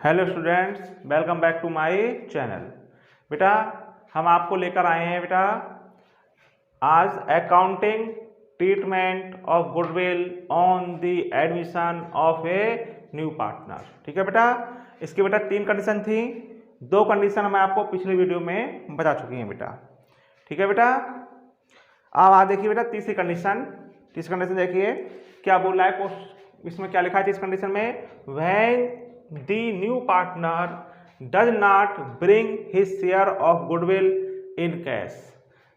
Hello students, welcome back to my channel. बेटा हम आपको लेकर आए हैं बेटा आज accounting treatment of goodwill on the admission of a new partner. ठीक है बेटा, इसकी बेटा 3 कंडीशन थी। 2 कंडीशन मैं आपको पिछले वीडियो में बता चुकी हैं बेटा। ठीक है बेटा, अब आप देखिए बेटा तीसरी कंडीशन देखिए क्या बोल रहा है। इसमें क्या लिखा है इस कंडीशन में, when the new partner does not bring his share of goodwill in cash।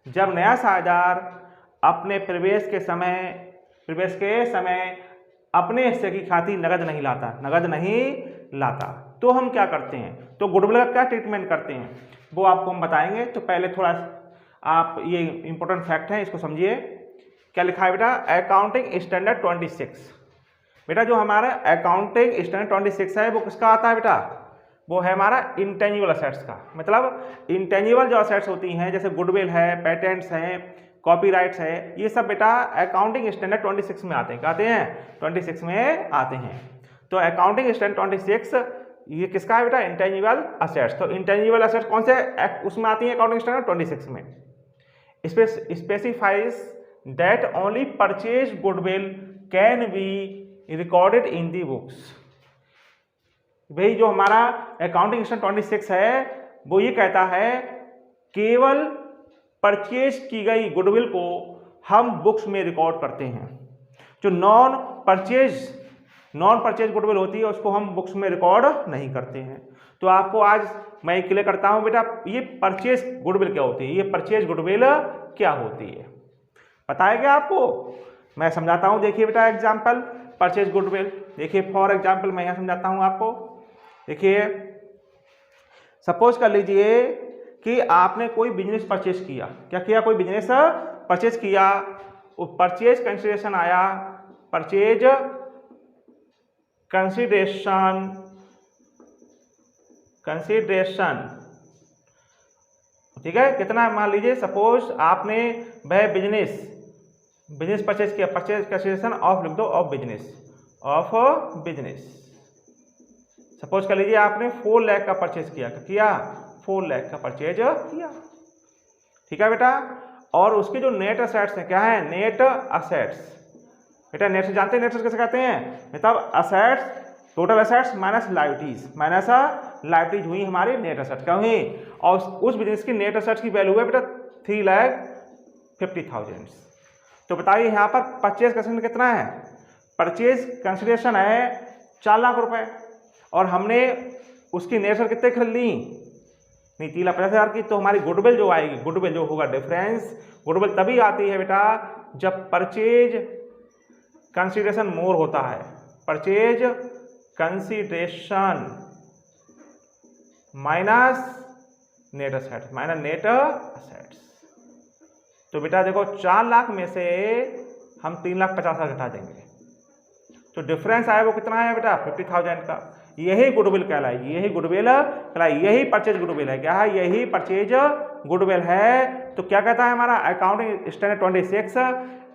जब नया साझेदार अपने प्रवेश के समय अपने हिस्से की खातिर नगद नहीं लाता तो हम क्या करते हैं, तो गुडविल का क्या ट्रीटमेंट करते हैं वो आपको हम बताएंगे। तो पहले थोड़ा आप ये इंपॉर्टेंट फैक्ट है, इसको समझिए। क्या लिखा है बेटा, अकाउंटिंग स्टैंडर्ड 26। बेटा जो हमारा अकाउंटिंग स्टैंडर्ड 26 है वो किसका आता है बेटा, वो है हमारा इंटेंजिबल असेट्स का। मतलब इंटेंजिबल जो असेट्स होती हैं जैसे गुडविल है, पेटेंट्स हैं, कॉपीराइट्स है, ये सब बेटा अकाउंटिंग स्टैंडर्ड 26 में आते हैं। आते हैं 26 में आते हैं। तो अकाउंटिंग स्टैंडर्ड 26 ये किसका है बेटा, इंटेंजिबल असेट्स। तो इंटेंजिबल असेट्स कौन से उसमें आती है अकाउंटिंग स्टैंडर्ड 26 में, specifies that only purchase goodwill can be recorded in the books. भाई जो हमारा अकाउंटिंग स्टैंडर्ड 26 है वो ये कहता है केवल परचेज की गई गुडविल को हम बुक्स में रिकॉर्ड करते हैं। जो नॉन परचेज गुडविल होती है उसको हम बुक्स में रिकॉर्ड नहीं करते हैं। तो आपको आज मैं क्लियर करता हूं बेटा ये परचेज गुडविल क्या होती है, ये परचेज गुडविल क्या होती है पता है क्या आपको, मैं समझाता हूं। देखिए बेटा एग्जाम्पल परचेज गुडविल, देखिए फॉर एग्जाम्पल मैं यहाँ समझाता हूँ आपको। देखिए सपोज कर लीजिए कि आपने कोई बिजनेस परचेज किया। क्या किया, कोई बिजनेस परचेज किया, वो परचेज कंसिडरेशन आया, परचेज कंसिडरेशन ठीक है कितना, मान लीजिए सपोज आपने वह बिजनेस परचेज किया, परचेज कंसिडरेशन ऑफ लिख दो ऑफ बिजनेस। सपोज कर लीजिए आपने 4 लाख का परचेज किया, 4 लाख का परचेज किया। ठीक है बेटा, और उसके जो नेट असेट्स हैं क्या है, नेट असेट्स। बेटा नेट से जानते हैं, नेट असेट्स कैसे कहते हैं, मतलब assets, total assets minus liabilities हुई हमारी नेट असेट्स क्या हुई, और उस बिजनेस की नेट असेट्स की वैल्यू है बेटा 3,50,000। तो बताइए यहाँ पर परचेज कंसिडरेशन कितना है, परचेज कंसिडरेशन है 4 लाख रुपए और हमने उसकी नेट असेट्स कितने खरीद ली, नहीं 3,50,000 की। तो हमारी गुडविल जो आएगी, गुडविल जो होगा डिफरेंस, गुडविल तभी आती है बेटा जब परचेज कंसिडरेशन मोर होता है, purchase consideration minus net assets. तो बेटा देखो 4 लाख में से हम 3,50,000 घटा देंगे, तो डिफरेंस आया वो कितना है बेटा 50,000 का। यही गुडविल कहलाएगी, यही परचेज गुडविल है। क्या है, यही परचेज गुडविल है। तो क्या कहता है हमारा accounting standard 26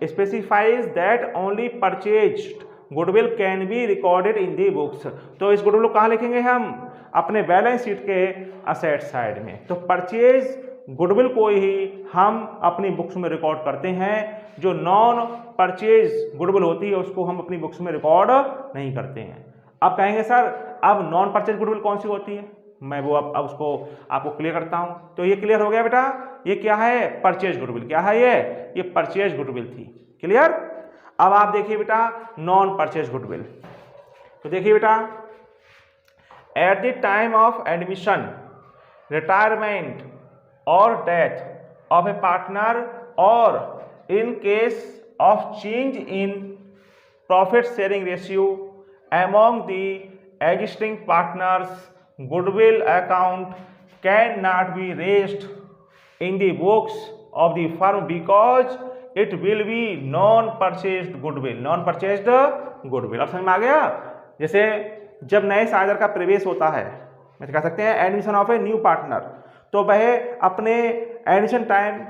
specifies that only purchased goodwill can be recorded in the books. तो इस गुडविल को कहाँ लिखेंगे हम, अपने बैलेंस शीट के असेट साइड में। तो परचेज गुडविल को ही हम अपनी बुक्स में रिकॉर्ड करते हैं, जो नॉन परचेज गुडविल होती है उसको हम अपनी बुक्स में रिकॉर्ड नहीं करते हैं। अब कहेंगे सर अब नॉन परचेज गुडविल कौन सी होती है, मैं वो अब उसको आपको क्लियर करता हूं। तो ये क्लियर हो गया बेटा, ये क्या है, परचेज गुडविल। क्या है ये परचेज गुडविल थी, क्लियर। अब आप देखिए बेटा नॉन परचेज गुडविल। तो देखिए बेटा eight the time of admission, retirement और डेथ ऑफ ए पार्टनर और in case of change in profit sharing ratio among the existing partners, goodwill account cannot be raised in the books of the firm because it will be non-purchased goodwill। अब समझ में आ गया। जैसे जब नए साझेदार का प्रवेश होता है, मैं कह सकते हैं admission of a new partner, तो वह अपने admission time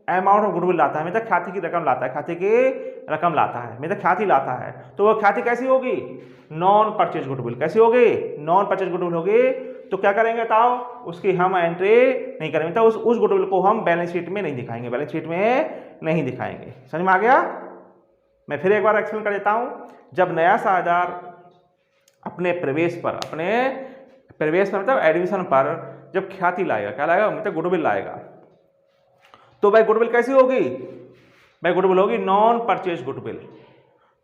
amount of goodwill लाता है, मतलब ख्याति की रकम लाता है, ख्याति की रकम लाता है, मतलब ख्याति लाता है, तो वो ख्याति कैसी होगी? Non purchase goodwill. कैसी होगी? नॉन परचेज गुडविल होगी। तो क्या करेंगे बताओ? उसकी हम एंट्री नहीं करेंगे, तो उस गुडविल को हम बैलेंस शीट में नहीं दिखाएंगे, बैलेंस शीट में नहीं दिखाएंगे। समझ में आ गया? मैं फिर एक बार एक्सप्लेन कर देता हूं। जब नया साझेदार अपने प्रवेश पर मतलब एडमिशन पर जब ख्याति लाएगा, क्या लाएगा? मतलब गुडविल लाएगा, तो भाई गुडविल कैसी होगी? भाई गुडविल होगी नॉन परचेज गुडविल।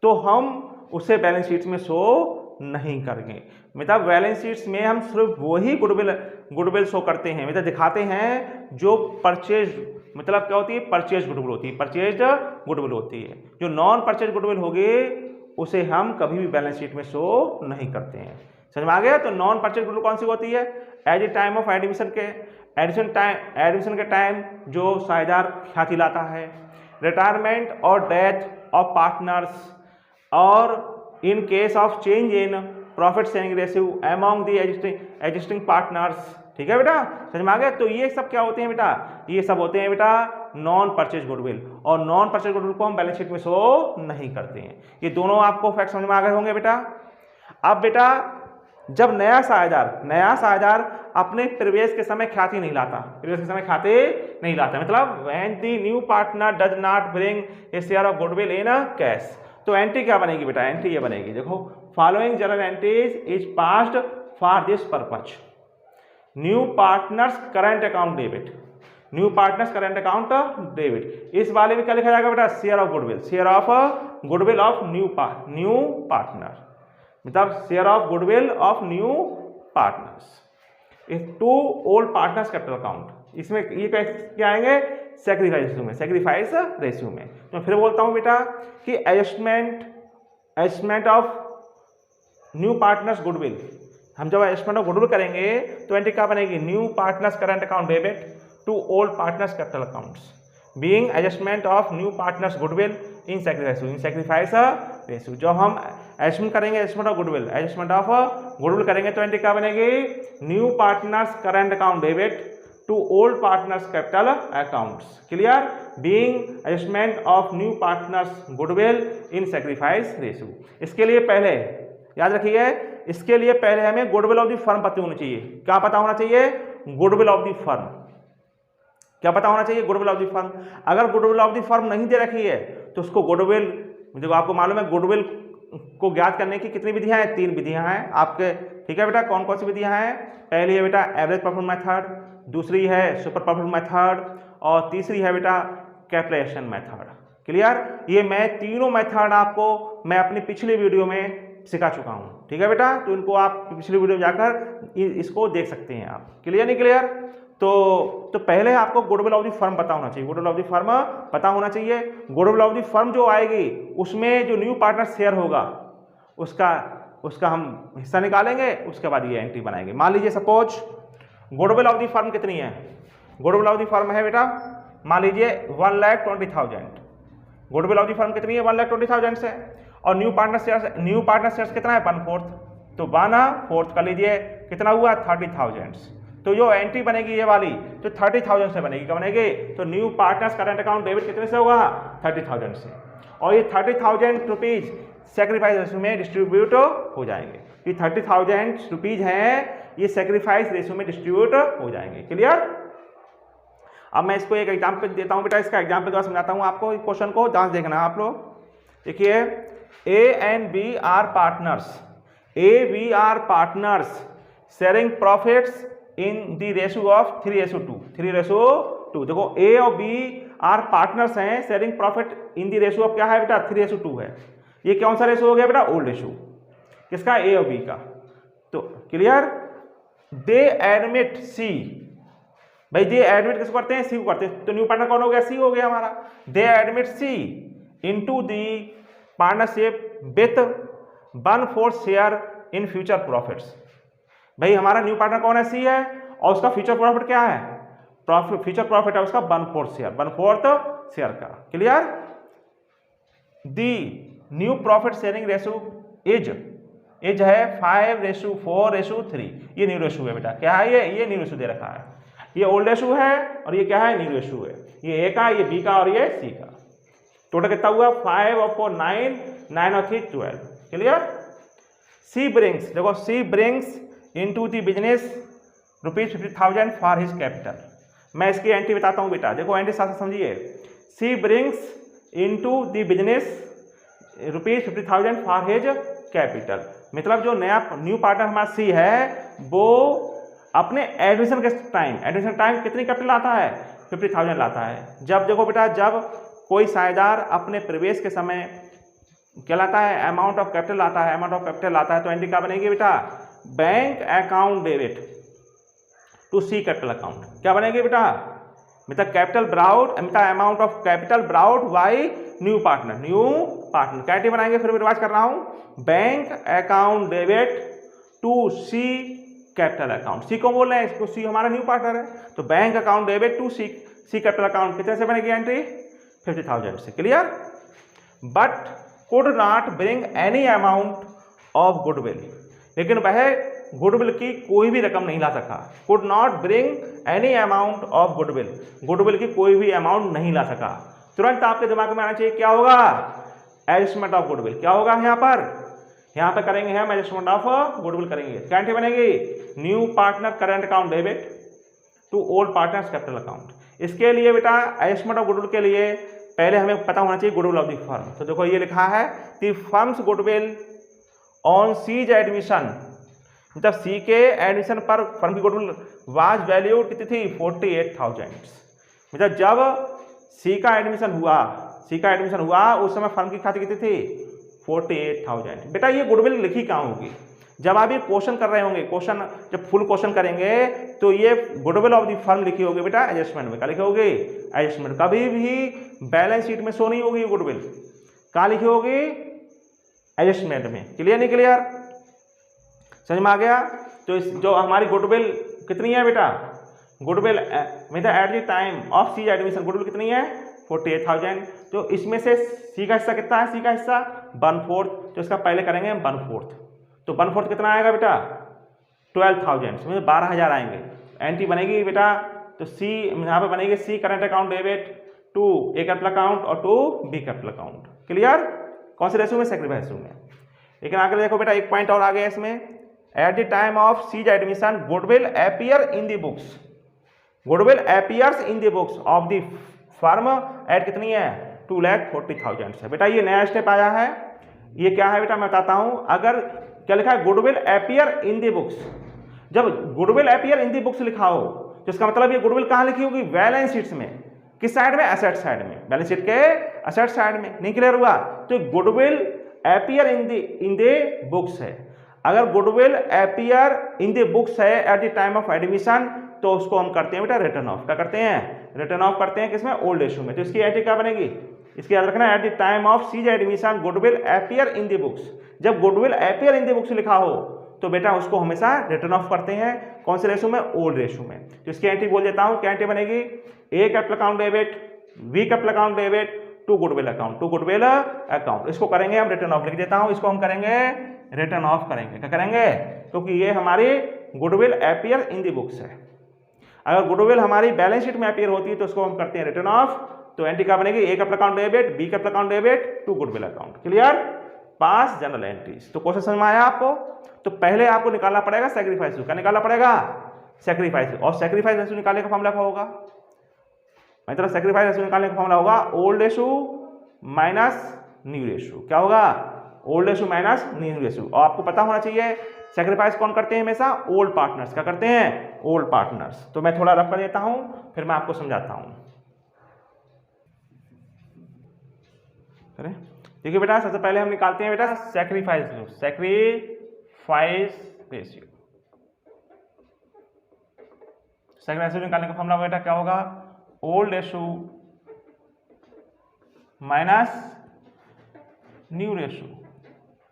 तो हम उसे बैलेंस शीट में शो नहीं करेंगे, मतलब बैलेंस शीट्स में हम सिर्फ वही गुडविल शो करते हैं, मतलब दिखाते हैं जो परचेज, मतलब क्या होती है? परचेज गुडविल होती है, परचेज गुडविल होती है। जो नॉन परचेज गुडविल होगी उसे हम कभी भी बैलेंस शीट में शो नहीं करते हैं। समझ में आ गया? तो नॉन परचेज गुडविल कौन सी होती है? As a time of admission के टाइम जो साझेदार ख्याति लाता है, रिटायरमेंट और डेथ ऑफ पार्टनर्स, और in case of change in profit sharing ratio among the existing partners. ठीक है बेटा, समझ में आ गया? तो ये सब क्या होते हैं बेटा? ये सब होते हैं बेटा नॉन परचेज गुडविल, और नॉन परचेज गुडविल को हम बैलेंस शीट में शो नहीं करते हैं। ये दोनों आपको फैक्ट समझ में आ गए होंगे बेटा। अब बेटा जब नया साझेदार अपने प्रवेश के समय ख्याति नहीं लाता, मतलब when the new partner does not bring a share of goodwill in cash, तो एंट्री क्या बनेगी बेटा? एंट्री ये बनेगी, देखो, following journal entries is passed for this purpose. New partners current account debit, new partners current account debit. इस वाले में क्या लिखा जाएगा बेटा? Share of goodwill of new partner, मतलब share of goodwill of new partners to old partners capital account. इसमें ये क्या आएंगे? सेक्रीफाइस रेशियो में। तो फिर बोलता हूं बेटा कि adjustment of new partners goodwill, हम जब एडजस्टमेंट ऑफ गुडविल करेंगे तो एंट्री क्या बनेगी? New partners current account debit to old partners capital accounts being adjustment of new partners goodwill in sacrifice ratio. जब हम एडजस्टमेंट करेंगे, एडजस्टमेंट ऑफ गुडविल करेंगे, तो एंट्री क्या बनेगी? New partners current account debit to old partners capital accounts. Clear? Being adjustment of new partners goodwill in sacrifice ratio. इसके लिए पहले याद रखिए, इसके लिए पहले हमें गुडविल ऑफ द फर्म पता होना चाहिए। क्या पता होना चाहिए? Goodwill of the firm. क्या पता होना चाहिए? Goodwill of the firm. अगर गुडविल ऑफ द फर्म नहीं दे रखी है तो उसको गुडविल, जो आपको मालूम है गुडविल को ज्ञात करने की कितनी विधियां हैं? 3 विधियां हैं आपके। ठीक है बेटा, कौन कौन सी विधियां हैं? पहली है बेटा एवरेज परफॉर्मेंस मेथड, दूसरी है सुपर परफॉर्मेंस मेथड, और तीसरी है बेटा कैलकुलेशन मेथड। क्लियर? ये मैं तीनों मेथड आपको मैं अपनी पिछली वीडियो में सिखा चुका हूं। ठीक है बेटा, तो इनको आप पिछली वीडियो में जाकर इसको देख सकते हैं आप। क्लियर नहीं क्लियर? तो पहले आपको गुडविल ऑफ द फर्म पता होना चाहिए, गुडविल ऑफ द फर्म पता होना चाहिए। गुडविल ऑफ द फर्म जो आएगी उसमें जो न्यू पार्टनर शेयर होगा उसका हम हिस्सा निकालेंगे, उसके बाद ये एंट्री बनाएंगे। मान लीजिए suppose goodwill of the firm कितनी है? गुडविल ऑफ द फर्म है बेटा, मान लीजिए 1,20,000। गुडविल ऑफ द फर्म कितनी है? 1,20,000 से, और न्यू पार्टनर शेयर्स कितना है? 1/4, तो 1/4 कर लीजिए, कितना हुआ? 30,000। तो जो एंट्री बनेगी ये वाली तो 30,000 से बनेगी। क्या बनेगी? तो new partners current account debit कितने से होगा? 30,000 से, और ये 30,000 रुपीज सेक्रीफाइस रेशियो में डिस्ट्रीब्यूट हो जाएंगे। ये 30,000 रुपीज हैं, ये सेक्रीफाइस रेशियो में डिस्ट्रीब्यूट हो जाएंगे। क्लियर? अब मैं इसको एक एग्जाम्पल देता हूं बेटा, इसका एग्जाम्पल द्वारा समझाता हूं आपको। इस क्वेश्चन को ध्यान से देखना आप लोग। देखिए, A and B are partners sharing profits in the ratio of 3:2। देखो, ए और बी आर पार्टनर्स हैं, sharing profit in the ratio of क्या है बेटा? 3:2 है। ये कौन सा रेशियो हो गया बेटा? Old ratio. किसका? ए और बी का। तो क्लियर? दे एडमिट सी, भाई दे एडमिट किसको करते हैं? सी को करते हैं। तो न्यू पार्टनर कौन हो गया? सी हो गया हमारा। They admit C into the partnership with 1/4 share in future profits. भाई हमारा न्यू पार्टनर कौन है? सी है, और उसका फ्यूचर प्रॉफिट क्या है? फ्यूचर प्रॉफिट है उसका 1/4 शेयर का। Clear? The new profit sharing ratio is है 5:4:3। ये न्यू रेशियो है बेटा। क्या है ये न्यू रेशियो दे रखा है। ये ओल्ड रेशो है और ये क्या है, न्यू रेशो है। ये ए का, ये बी का और ये सी का। टोटल कितना हुआ, 5 और 4 9, 9 और 3 12। क्लियर। सी ब्रिंग्स, देखो C brings into the business ₹50,000 for his capital. मैं इसकी एंट्री बताता हूँ बेटा, देखो एंट्री साथ समझिए। C brings into the business ₹50,000 for his capital, मतलब जो नया न्यू पार्टनर हमारा सी है वो अपने एडमिशन के टाइम कितनी कैपिटल लाता है, 50,000 लाता है। जब देखो बेटा, जब कोई साझेदार अपने प्रवेश के समय क्या लाता है, अमाउंट ऑफ कैपिटल लाता है, अमाउंट ऑफ कैपिटल लाता है, तो एंट्री क्या बनेगी बेटा, bank account debit to C capital account. क्या बनेगी बेटा, मतलब कैपिटल ब्राउट, मतलब amount of capital brought by new partner. कैटी बनाएंगे, फिर रिवाइज कर रहा हूं, bank account debit to C capital account. C को बोल रहे हैं, इसको सी हमारा न्यू पार्टनर है, तो bank account debit to C capital account कितने से बनेगी एंट्री, 50,000 से। Clear. But could not bring any amount of goodwill, लेकिन वह गुडविल की कोई भी रकम नहीं ला सका। Could not bring any amount of goodwill, goodwill की कोई भी अमाउंट नहीं ला सका। तुरंत आपके दिमाग में आना चाहिए क्या होगा, एडजस्टमेंट ऑफ गुडविल। क्या होगा यहाँ पर करेंगे हम एडजस्टमेंट ऑफ गुडविल करेंगे। क्या एंट्री बनेगी, new partner current account debit to old partners capital account. इसके लिए बेटा एडजस्टमेंट ऑफ गुडविल के लिए पहले हमें पता होना चाहिए गुडविल ऑफ द फर्म। तो देखो ये लिखा है the firm's goodwill on C's admission, मतलब सी के एडमिशन पर फर्म की गुडविल वाज वैल्यू कितनी थी, 48,000। मतलब जब सी का एडमिशन हुआ उस समय फर्म की खाती कितनी थी, 48,000। बेटा ये गुडविल लिखी कहाँ होगी, जब आप ये क्वेश्चन कर रहे होंगे, क्वेश्चन जब फुल क्वेश्चन करेंगे तो ये गुडविल ऑफ द फर्म लिखी होगी बेटा एडजस्टमेंट में। क्या लिखी होगी, एडजस्टमेंट। कभी भी बैलेंस शीट में शो नहीं होगी गुडविल, कहाँ लिखी होगी, एडजस्टमेंट में। क्लियर नहीं क्लियर, समझ में आ गया। तो इस जो हमारी गुडविल कितनी है बेटा, गुडविल मतलब at the time of C admission goodwill कितनी है, 48,000। तो इसमें से सी का हिस्सा कितना है, सी का हिस्सा 1/4, तो इसका पहले करेंगे हम 1/4। तो 1/4 कितना आएगा बेटा, 12,000, मतलब 12,000 आएंगे। एंट्री बनेगी बेटा, तो सी यहाँ पे बनेगी C current account debit to A capital account और to B capital account. Clear. कौन से रेशो में, सेक्रीफाइस रेशो में। लेकिन आगे देखो बेटा एक पॉइंट और आ गया इसमें, at the time of C's admission goodwill appear in the books, goodwill appears in the books of the firm at कितनी है, 2,40,000 से। बेटा ये नया स्टेप आया है, ये क्या है बेटा मैं बताता हूं। अगर क्या लिखा है, goodwill appear in the books, जब goodwill appear in the books लिखा हो तो इसका मतलब ये गुडविल कहाँ लिखी होगी, बैलेंस शीट्स में। किस साइड में, एसेट साइड में, बैलेंस शीट के एसेट साइड में। नहीं क्लियर हुआ, तो goodwill appear in the books है। अगर goodwill appear in the books है at the time of admission, तो उसको हम करते हैं बेटा रिटर्न ऑफ। क्या करते हैं, रिटर्न ऑफ करते हैं किसमें, ओल्ड रेशो में। तो इसकी एंट्री क्या बनेगी, इसकी याद रखना, at the time of C's admission goodwill appear in the books. जब goodwill appear in the books लिखा हो तो बेटा उसको हमेशा रिटर्न ऑफ करते हैं, कौन से रेशो में, ओल्ड रेशो में। तो इसकी एंट्री बोल देता हूं, क्या एंट्री बनेगी, A capital account debit, B capital account debit to goodwill account, to goodwill account. इसको करेंगे हम रिटर्न ऑफ, लिख देता हूं, इसको हम करेंगे रिटर्न ऑफ करेंगे। क्या करेंगे, क्योंकि ये हमारी goodwill appear in the books है। अगर गुडविल हमारी बैलेंस शीट में अपीयर होती है तो उसको हम करते हैं रिटर्न ऑफ। तो एंट्री क्या बनेगी, A capital account debit, B capital account debit to goodwill account. Clear, pass journal entries. तो क्वेश्चन समझ में आया आपको। तो पहले आपको निकालना पड़ेगा सैक्रिफाइस रेशो। क्या निकालना पड़ेगा, सैक्रिफाइस। और सैक्रिफाइस रेशो निकालने का फॉर्मूला क्या होगा, मतलब सैक्रिफाइस रेशो निकालने का फॉर्मूला होगा old ratio minus new ratio. क्या होगा, old ratio minus new ratio. और आपको पता होना चाहिए सैक्रिफाइस कौन करते हैं हमेशा, ओल्ड पार्टनर्स। क्या करते हैं, ओल्ड पार्टनर्स। तो मैं थोड़ा रफ कर देता हूं, फिर मैं आपको समझाता हूं। देखिए बेटा, सबसे पहले हम निकालते हैं बेटा sacrifice ratio. Sacrifice ratio, sacrifice ratio निकालने का फॉर्मूला बेटा क्या होगा, old ratio minus new ratio.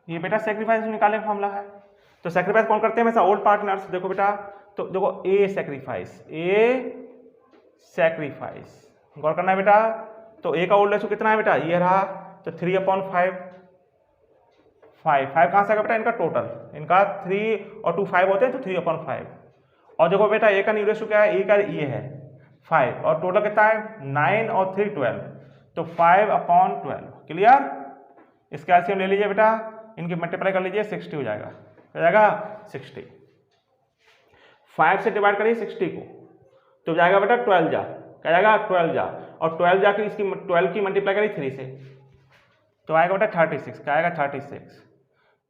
ये बेटा सैक्रिफाइस रेशो निकालने का फॉर्मूला है। तो सैक्रिफाइस कौन करते हैं हमेशा, ओल्ड पार्टनर्स। देखो बेटा, तो देखो ए सैक्रिफाइस, ए सैक्रिफाइस गौर करना है बेटा। तो ए का ओल्ड रेशो कितना है बेटा, ये रहा, तो 3/5। 5 कहां से आएगा बेटा, इनका टोटल, इनका 3 और 2 5 होते हैं, तो 3/5। और देखो बेटा ए का न्यू रेशो क्या है, ए का ये है 5 और टोटल कितना है 9 और 3 12, तो 5/12। क्लियर। इसका एलसीएम ले लीजिए बेटा, इनकी मल्टीप्लाई कर लीजिए 60 हो जाएगा, हो जाएगा 60। 5 से डिवाइड करिए 60 को तो जाएगा बेटा 12 जा, क्या जाएगा 12 जा, और 12 जाके इसकी 12 की मल्टीप्लाई करिए 3 से तो आएगा बेटा 36, क्या आएगा 36।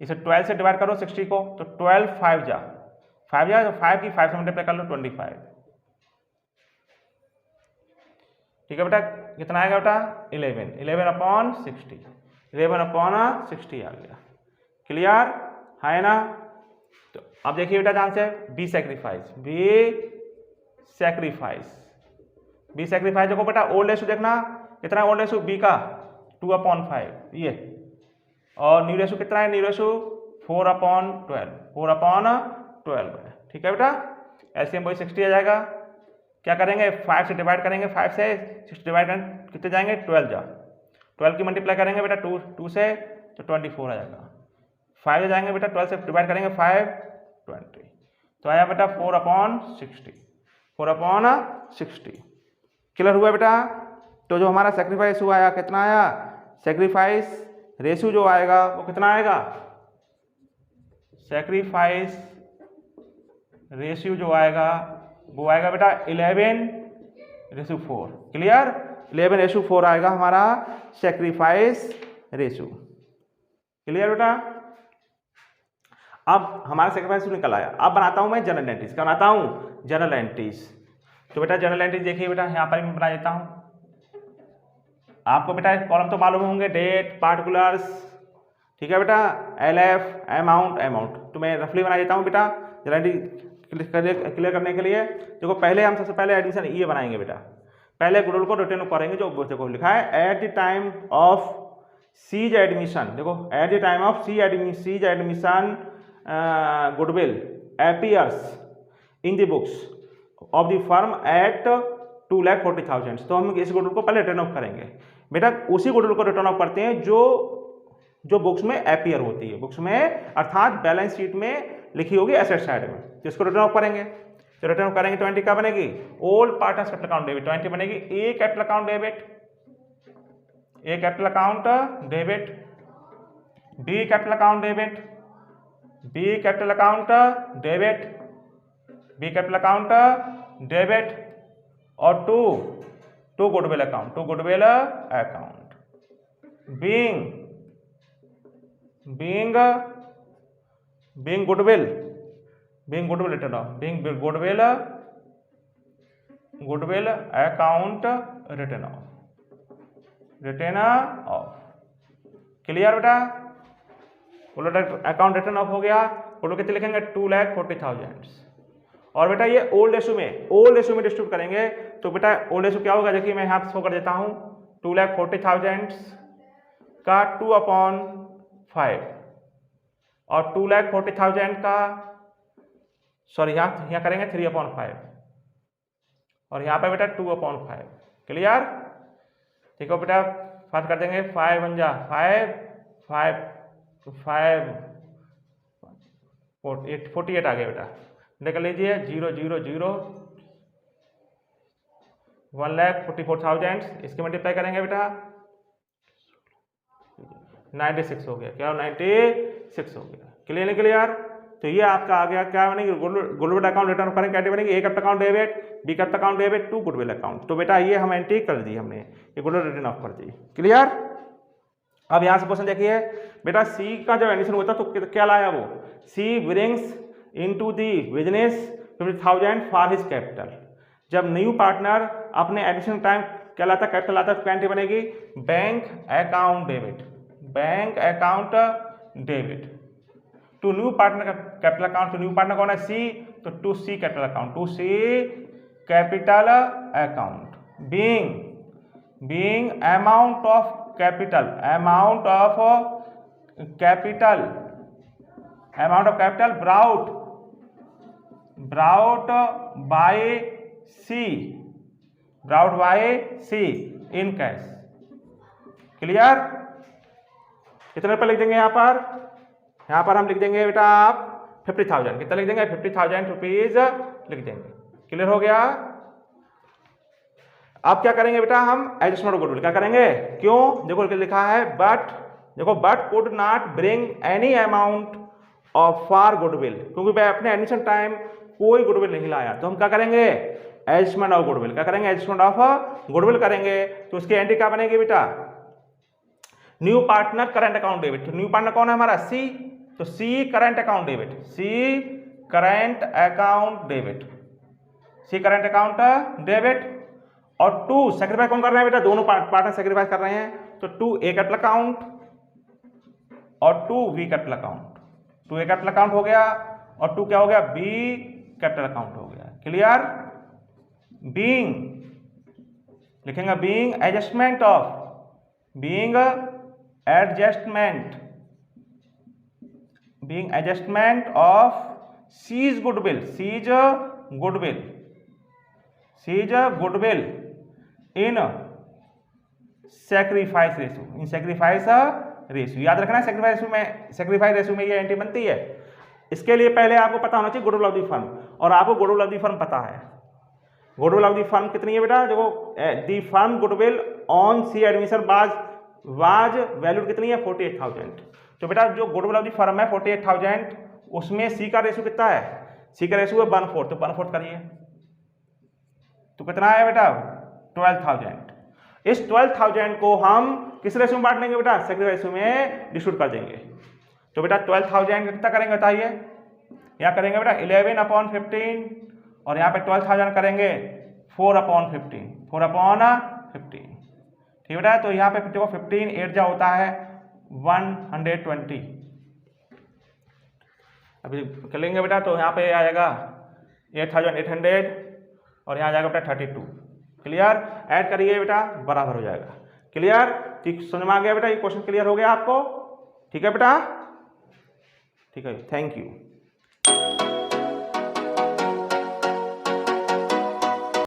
इसे 12 से डिवाइड करो 60 को तो 12 5 जा, 5 जा तो 5 की 5 से मल्टीप्लाई कर लो 25। ठीक है बेटा, कितना आएगा बेटा 11/60, 11/60 आ गया। क्लियर है ना। तो अब देखिए बेटा ध्यान से, बी सैक्रिफाइस, बी सैक्रिफाइस देखो बेटा ओल्ड रेशो देखना कितना, ओल्ड रेशो बी का 2/5 ये, और न्यू रेशो कितना है, न्यू रेशो 4/12 है। ठीक है बेटा, एलसीएम वही 60 आ जाएगा। क्या करेंगे 5 से डिवाइड करेंगे, 5 से 60 डिवाइड करेंगे कितने जाएंगे 12 जा, 12 की मल्टीप्लाई करेंगे बेटा 2 से तो 24 आ जाएगा। 5 से जाएंगे बेटा 12 से डिवाइड करेंगे 5 20 तो आया बेटा 4/60, 4/60। क्लियर हुआ बेटा। तो जो हमारा सेक्रीफाइस हुआ आया कितना आया, सेक्रीफाइस रेशियो जो आएगा वो कितना आएगा, सेक्रीफाइस रेशियो जो आएगा वो आएगा बेटा 11/4। क्लियर, 11/4 आएगा हमारा सेक्रीफाइस रेशियो। क्लियर बेटा। अब हमारा सेक्रीफाइस निकल आया, अब बनाता हूं मैं जनरल एंट्रीज, क्या बनाता हूं जनरल एंट्रीज। तो बेटा जनरल एंट्रीज देखिए बेटा यहां पर मैं बना देता हूं। आपको बेटा कॉलम तो मालूम होंगे, डेट, पार्टिकुलर्स, ठीक है बेटा, एलएफ, अमाउंट, तो मैं रफली बना देता हूं बेटा जनरल एंट्री क्लियर करने के लिए। देखो पहले हम सबसे पहले एडमिशन ये बनाएंगे बेटा, पहले गुडल को रिटर्न करेंगे जो देखो लिखा है at the time of C's admission. देखो at the time of C's admission goodwill appears in the books of the firm at 2,40,000। तो हम इस गुडविल को पहले रिटर्न ऑफ करेंगे बेटा, उसी गुडविल को रिटर्न ऑफ करते हैं जो बुक्स में अपीयर होती है, बुक्स में अर्थात बैलेंस शीट में लिखी होगी एसेट साइड में, तो इसको रिटर्न ऑफ करेंगे। तो रिटर्न ऑफ करेंगे 20 क्या बनेगी, old partners capital account debit 20 बनेगी, A capital account debit, A capital account debit, B capital account debit, B capital account debit, B capital account debit, और to goodwill account, to goodwill account, being goodwill return off, being goodwill account return off। Clear बेटा, account return off हो गया, वो लोग कितने लिखेंगे 2,40,000। और बेटा ये ओल्ड रेशो में डिस्ट्रीब्यूट करेंगे, तो बेटा ओल्ड रेशो क्या होगा, देखिए मैं यहाँ शो कर देता हूँ 2,40,000 का 2/5 और 2,40,000 का सॉरी यहाँ करेंगे 3/5 और यहाँ पे बेटा 2/5। क्लियर, ठीक है बेटा, बात कर देंगे 5 बन जा 5 48 आ गया बेटा, निकल लीजिए 0 0 0 1,44,000, इसके मल्टीप्लाई करेंगे बेटा 96 हो गया, क्या 96 हो गया। क्लियर नहीं क्लियर। तो ये आपका आ गया क्या बनेगी, गुडविल अकाउंट रिटर्न करेंगे, क्या बनेगी, A capital account debit, B capital account debit, to goodwill account. तो बेटा ये हम एंट्री कर दी, हमने ये गुडविल रिटर्न ऑफ कर दी। क्लियर। अब यहाँ से क्वेश्चन देखिए बेटा, सी का जब एडिशन होता तो क्या लाया वो, C brings into the business 50,000 for his capital. जब न्यू पार्टनर अपने एडिशन टाइम क्या लाता, कैपिटल लाता, तो एंट्री बनेगी bank account debit, bank account debit to new partner capital account. तो न्यू पार्टनर कौन है, सी, तो to C capital account, to C capital account, being amount of capital, amount of capital brought by C in cash। Clear. कितने पर लिख देंगे यहाँ पर हम लिख देंगे बेटा आप 50,000 कितना लिख देंगे, 50,000 रुपीज लिख देंगे। क्लियर हो गया। अब क्या करेंगे बेटा, हम एडजस्टमेंट गुडविल क्या करेंगे, क्यों, देखो लिखा है बट, देखो but could not bring any amount of for goodwill, क्योंकि भाई अपने एडमिशन टाइम कोई गुडविल नहीं लाया, तो हम क्या करेंगे, एडजस्टमेंट ऑफ गुडविल, क्या करेंगे, एडजस्टमेंट ऑफ गुडविल करेंगे। तो उसकी एंट्री क्या बनेगी बेटा, new partner current account debit. तो न्यू पार्टनर कौन है हमारा, सी, तो सी करंट अकाउंट डेबिट, सी करंट अकाउंट डेबिट, सी करंट अकाउंट डेबिट। और टू सेक्रीफाइस कौन कर रहे हैं बेटा, दोनों पार्टनर सेक्रीफाइस कर रहे हैं, तो टू ए कैपिटल अकाउंट और to B capital account, to A capital account हो गया और टू क्या हो गया, बी कैपिटल अकाउंट हो गया। क्लियर। बीइंग लिखेंगे, being adjustment of, being adjustment, being adjustment of C's goodwill, C's goodwill, C's goodwill in sacrifice ratio, in sacrifice ratio. याद रखना है सैक्रिफाइस रेशो में ये एंट्री बनती है। इसके लिए पहले आपको पता होना चाहिए गुडविल ऑफ द फर्म, और आपको गुडविल ऑफ द फर्म पता है। गुडविल ऑफ द फर्म कितनी है बेटा, देखो the firm goodwill on C admission was valued कितनी है, 48,000। तो बेटा जो गुडविल ऑफ द फर्म है 48,000, उसमें सी का रेशो कितना है, सी का रेशो है 1/4, तो 1/4 करिए, तो कितना है बेटा 12,000। इस 12,000 को हम किस रेशो में बांट लेंगे बेटा, सैक्रिफाइस रेशो में डिस्ट्रीब्यूट कर देंगे। तो बेटा 12,000 कितना करेंगे बताइए, यहाँ करेंगे बेटा 11/15 और यहाँ पे 12,000 करेंगे 4/15, 4/15, ठीक बेटा। तो यहाँ पे देखो 15 8 जा होता है 120, अभी कर लेंगे बेटा, तो यहाँ पे आएगा 8,800 और यहाँ जाएगा बेटा 32। क्लियर, ऐड करिए बेटा बराबर हो जाएगा। क्लियर, ठीक, समझ में आ गया बेटा, ये क्वेश्चन क्लियर हो गया आपको, ठीक है बेटा, ठीक है, थैंक यू।